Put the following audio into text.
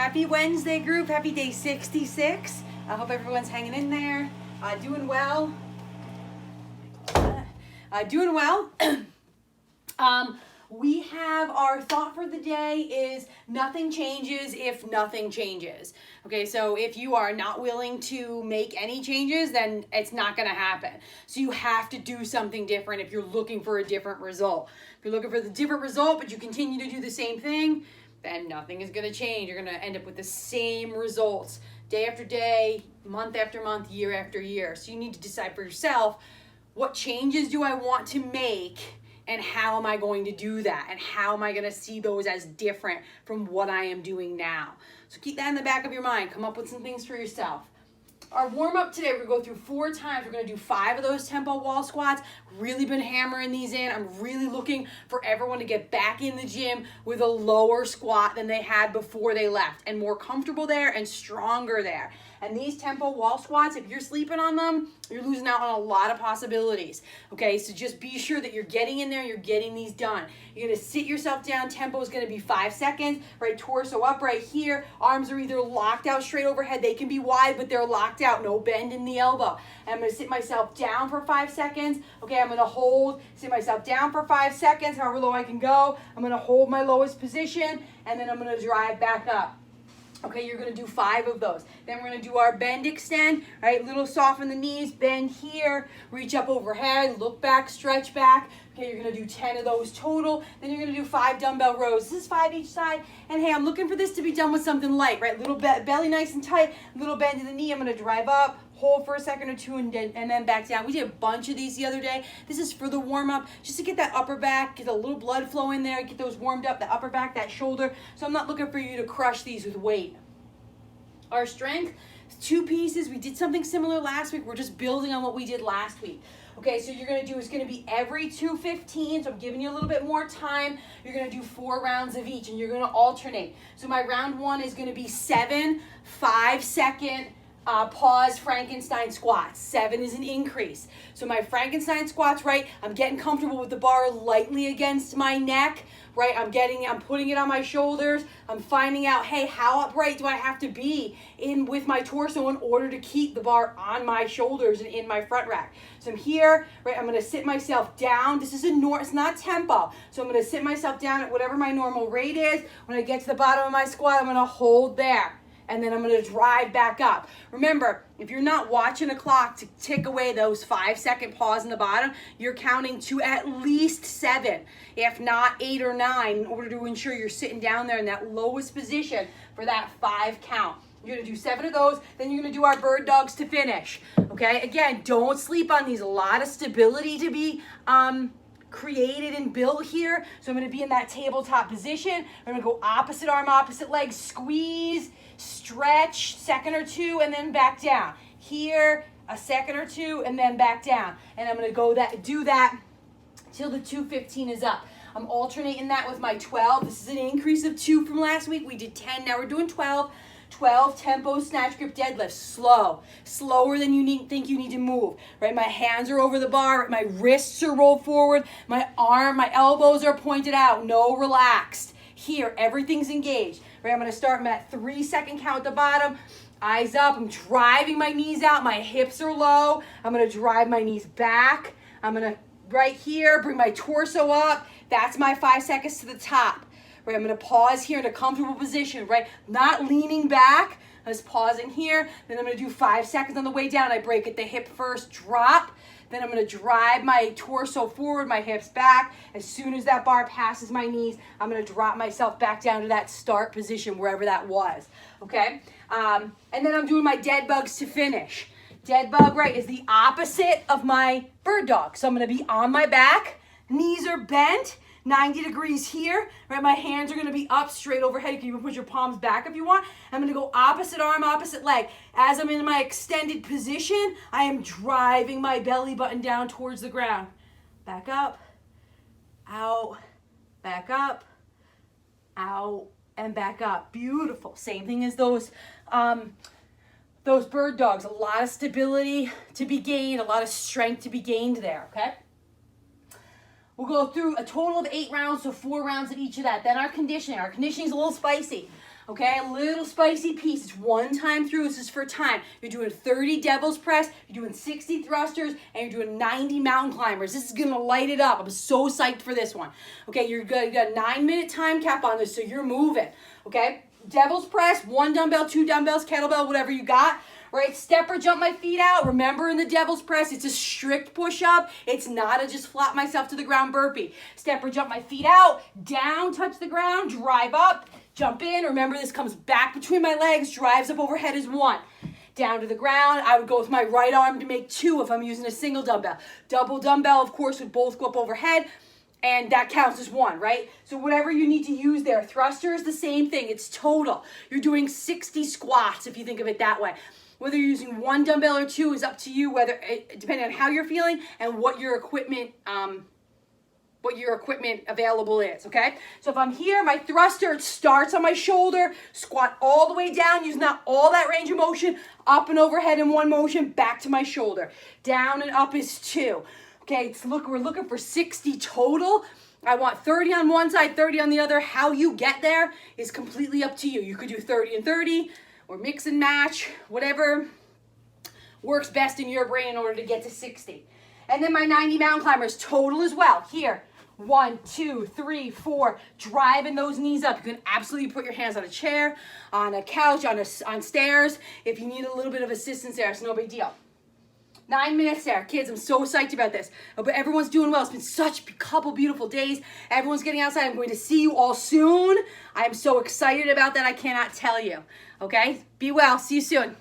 Happy Wednesday, group. Happy day 66. I hope everyone's hanging in there, doing well. Doing well. We have our thought for the day is nothing changes if nothing changes. Okay, so if you are not willing to make any changes, then it's not going to happen. So you have to do something different if you're looking for a different result. If you're looking for the different result, but you continue to do the same thing, then nothing is going to change. You're going to end up with the same results day after day, month after month, year after year. So you need to decide for yourself, what changes do I want to make? And how am I going to do that? And how am I going to see those as different from what I am doing now? So keep that in the back of your mind. Come up with some things for yourself. Our warm-up today, we're going to go through 4 times. We're going to do 5 of those tempo wall squats. Really been hammering these in. I'm really looking for everyone to get back in the gym with a lower squat than they had before they left, and more comfortable there and stronger there. And these tempo wall squats, if you're sleeping on them, you're losing out on a lot of possibilities. Okay, so just be sure that you're getting in there, you're getting these done. You're gonna sit yourself down. Tempo is gonna be 5 seconds, right? Torso up right here. Arms are either locked out straight overhead. They can be wide, but they're locked out. No bend in the elbow. And I'm gonna sit myself down for 5 seconds. Okay, I'm gonna hold, sit myself down for 5 seconds, however low I can go. I'm gonna hold my lowest position, and then I'm gonna drive back up. Okay, you're going to do 5 of those. Then we're going to do our bend extend, right? Little soften the knees, bend here, reach up overhead, look back, stretch back. Okay, you're going to do 10 of those total. Then you're going to do 5 dumbbell rows. This is 5 each side. And hey, I'm looking for this to be done with something light, right? Little belly nice and tight, little bend in the knee. I'm going to drive up, hold for a second or two, and then back down. We did a bunch of these the other day. This is for the warm-up, just to get that upper back, get a little blood flow in there, get those warmed up, the upper back, that shoulder. So I'm not looking for you to crush these with weight. Our strength, 2 pieces. We did something similar last week. We're just building on what we did last week. Okay, so you're going to do, it's going to be every 2:15, so I'm giving you a little bit more time. You're going to do 4 rounds of each, and you're going to alternate. So my round 1 is going to be 7 5-second pause Frankenstein squats. 7 is an increase. So my Frankenstein squats, right, I'm getting comfortable with the bar lightly against my neck, right? I'm putting it on my shoulders. I'm finding out, hey, how upright do I have to be with my torso in order to keep the bar on my shoulders and in my front rack? So I'm here, right? I'm going to sit myself down. This is it's not tempo. So I'm going to sit myself down at whatever my normal rate is. When I get to the bottom of my squat, I'm going to hold there. And then I'm going to drive back up. Remember, if you're not watching a clock to tick away those 5-second pause in the bottom, you're counting to at least 7, if not 8 or 9, in order to ensure you're sitting down there in that lowest position for that 5 count. You're going to do 7 of those, then you're going to do our bird dogs to finish. Okay, again, don't sleep on these. A lot of stability to be created and built here. So I'm going to be in that tabletop position. I'm going to go opposite arm, opposite leg, squeeze, stretch, second or 2, and then back down. Here, a second or 2, and then back down. And I'm going to do that till the 2:15 is up. I'm alternating that with my 12. This is an increase of 2 from last week. We did 10, now we're doing 12. 12 tempo snatch grip deadlifts, slower than you think you need to move, right? My hands are over the bar, my wrists are rolled forward, my elbows are pointed out, no relaxed. Here, everything's engaged, right? I'm going to start at 3-second count at the bottom, eyes up, I'm driving my knees out, my hips are low, I'm going to drive my knees back, I'm going to, right here, bring my torso up, that's my 5 seconds to the top. Right, I'm going to pause here in a comfortable position, right? Not leaning back. I'm just pausing here. Then I'm going to do 5 seconds on the way down. I break at the hip first, drop. Then I'm going to drive my torso forward, my hips back. As soon as that bar passes my knees, I'm going to drop myself back down to that start position, wherever that was, okay? And then I'm doing my dead bugs to finish. Dead bug, right, is the opposite of my bird dog. So I'm going to be on my back, knees are bent, 90 degrees here, right? My hands are going to be up straight overhead. You can even put your palms back if you want. I'm going to go opposite arm, opposite leg. As I'm in my extended position, I am driving my belly button down towards the ground. Back up, out, back up, out, and back up. Beautiful. Same thing as those bird dogs. A lot of stability to be gained, a lot of strength to be gained there, okay? We'll go through a total of 8 rounds, so 4 rounds of each of that. Then our conditioning. Our conditioning is a little spicy. Okay, a little spicy piece. It's one time through. This is for time. You're doing 30 devil's press, you're doing 60 thrusters, and you're doing 90 mountain climbers. This is gonna light it up. I'm so psyched for this one. Okay, you're good. You got a 9-minute time cap on this, so you're moving. Okay, devil's press, 1 dumbbell, 2 dumbbells, kettlebell, whatever you got. Right, step or jump my feet out. Remember, in the devil's press, it's a strict push-up. It's not a just flop myself to the ground burpee. Step or jump my feet out, down, touch the ground, drive up, jump in. Remember, this comes back between my legs, drives up overhead is 1. Down to the ground, I would go with my right arm to make 2 if I'm using a single dumbbell. Double dumbbell, of course, would both go up overhead, and that counts as 1, right? So whatever you need to use there. Thruster is the same thing. It's total. You're doing 60 squats if you think of it that way. Whether you're using 1 dumbbell or 2 is up to you, whether depending on how you're feeling and what your equipment available is, okay? So if I'm here, my thruster starts on my shoulder, squat all the way down, using not all that range of motion, up and overhead in 1 motion, back to my shoulder. Down and up is 2. Okay, we're looking for 60 total. I want 30 on one side, 30 on the other. How you get there is completely up to you. You could do 30 and 30, or mix and match, whatever works best in your brain in order to get to 60. And then my 90 mountain climbers total as well. Here, 1, 2, 3, 4, driving those knees up. You can absolutely put your hands on a chair, on a couch, on stairs. If you need a little bit of assistance there, it's no big deal. 9 minutes there. Kids, I'm so psyched about this. But everyone's doing well. It's been such a couple beautiful days. Everyone's getting outside. I'm going to see you all soon. I'm so excited about that. I cannot tell you. Okay? Be well. See you soon.